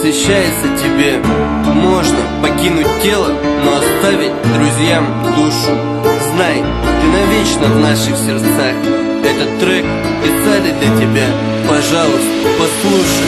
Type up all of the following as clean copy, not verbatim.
посвящается тебе. Можно покинуть тело, но оставить друзьям душу. Знай, ты навечно в наших сердцах. Этот трек писали для тебя. Пожалуйста, послушай.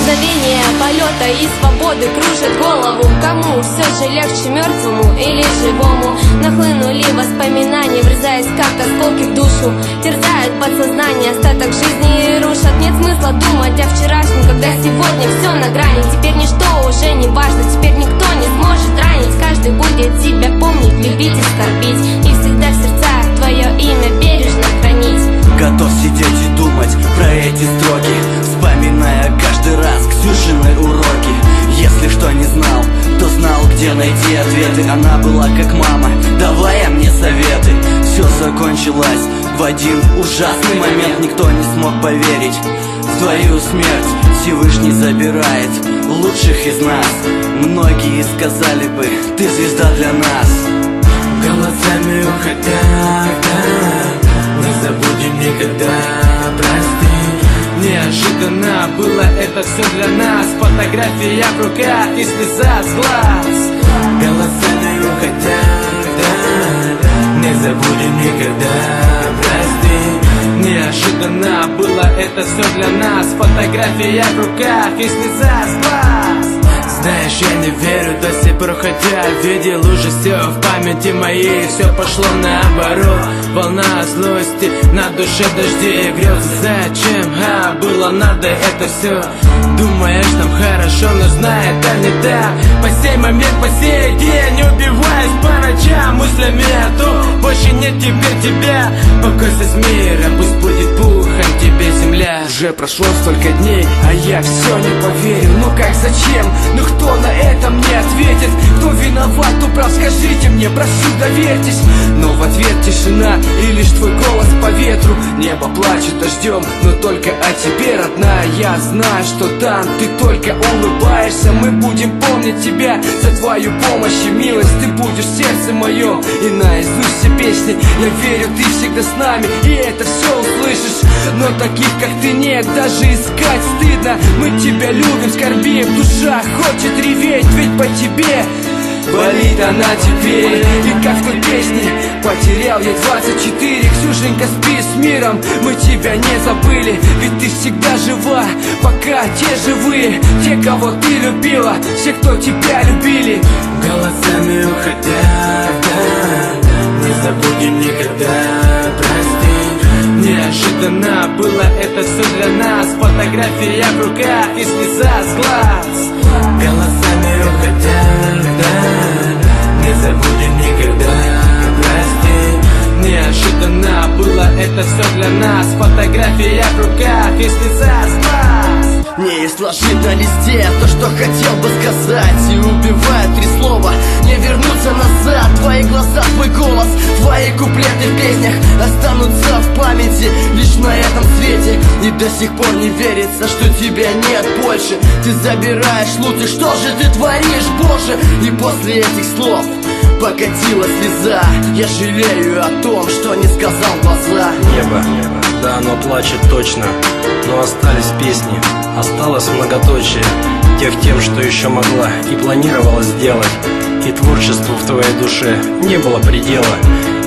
Мгновение полета и свободы кружит голову. Кому все же легче, мертвому или живому? Нахлынули воспоминания, врезаясь как осколки в душу. Терзают подсознание, остаток жизни рушат. Нет смысла думать о вчерашнем, когда сегодня все на грани. Теперь ничто уже не важно, теперь никто не сможет ранить. Каждый будет тебя помнить, любить и скорбить, и всегда в сердцах твое имя бережно хранить. Готов сидеть и думать про эти строки, вспоминая каждый раз Ксюшины уроки. Если что не знал, то знал, где найти ответы. Она была как мама, давая мне советы. Все закончилось в один ужасный момент. Никто не смог поверить в твою смерть. Всевышний забирает лучших из нас. Многие сказали бы, ты звезда для нас. Голосами уходя, не забудем никогда, прости. Неожиданно было это все для нас. Фотография в руках и слеза с глаз. Голосами уходя, не забудем никогда, прости. Неожиданно было это все для нас. Фотография в руках и слеза с глаз. Знаешь, я не верю до сих пор, хотя видел уже все в памяти моей. Все пошло наоборот, волна злости, на душе дожди и грезы. Зачем было надо это все? Думаешь, нам хорошо, но знай, это не так. По сей момент, по сей день убиваюсь по ночам мыслями о том, больше нет теперь тебя. Покойся с миром, пусть будет пухом тебе земля. Уже прошло столько дней, а я все не поверил. Ну как, зачем? Ну кто на это мне ответит? Кто виноват, кто прав, скажите мне, прошу, доверьтесь. Но в ответ тишина и лишь твой голос по ветру. Небо плачет дождем, но только о тебе, родная. Я знаю, что там ты только улыбаешься. Мы будем помнить тебя за твою помощь и милость. Ты будешь в сердце моем и наизусть все песни. Я верю, ты всегда с нами, и это все услышишь. Но таких, как ты, нет, даже искать стыдно. Мы тебя любим, скорбим, душа хочет реветь, ведь по тебе болит она теперь. И как в той песне, потерял я 24. Ксюшенька, спи с миром, мы тебя не забыли. Ведь ты всегда жива, пока те живые. Те, кого ты любила, все, кто тебя любили. Голосами уходя, не забудем никогда, прости. Неожиданно было это все для нас. Фотография в руках и слеза с глаз. Голосами уходя, не забудем никогда, прости. Неожиданно было это все для нас. Фотография в руках и слеза с глаз. Не изложить на листе то, что хотел бы сказать. И убивает три слова, не вернуться назад. Твои глаза, твой голос, твои куплеты в песнях останутся в памяти лишь на этом свете. И до сих пор не верится, что тебя нет больше. Ты забираешь лут, и что же ты творишь, Боже? И после этих слов покатилась слеза. Я жалею о том, что не сказал в глаза. Небо, да, оно плачет точно, но остались песни, осталось многоточие тех тем, что еще могла и планировала сделать. И творчеству в твоей душе не было предела.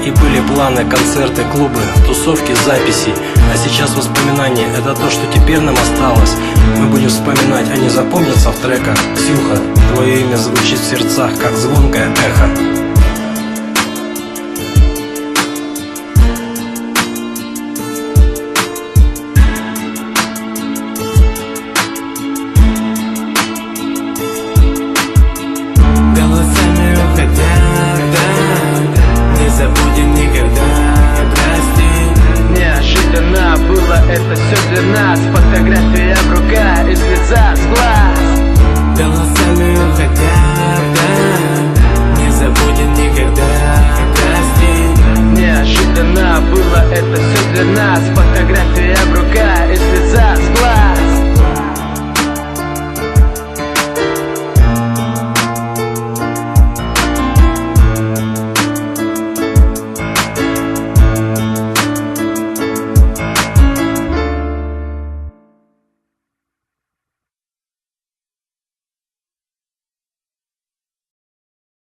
И были планы, концерты, клубы, тусовки, записи. А сейчас воспоминания — это то, что теперь нам осталось. Мы будем вспоминать, они запомнятся в треках. Ксюха, твое имя звучит в сердцах, как звонкое эхо.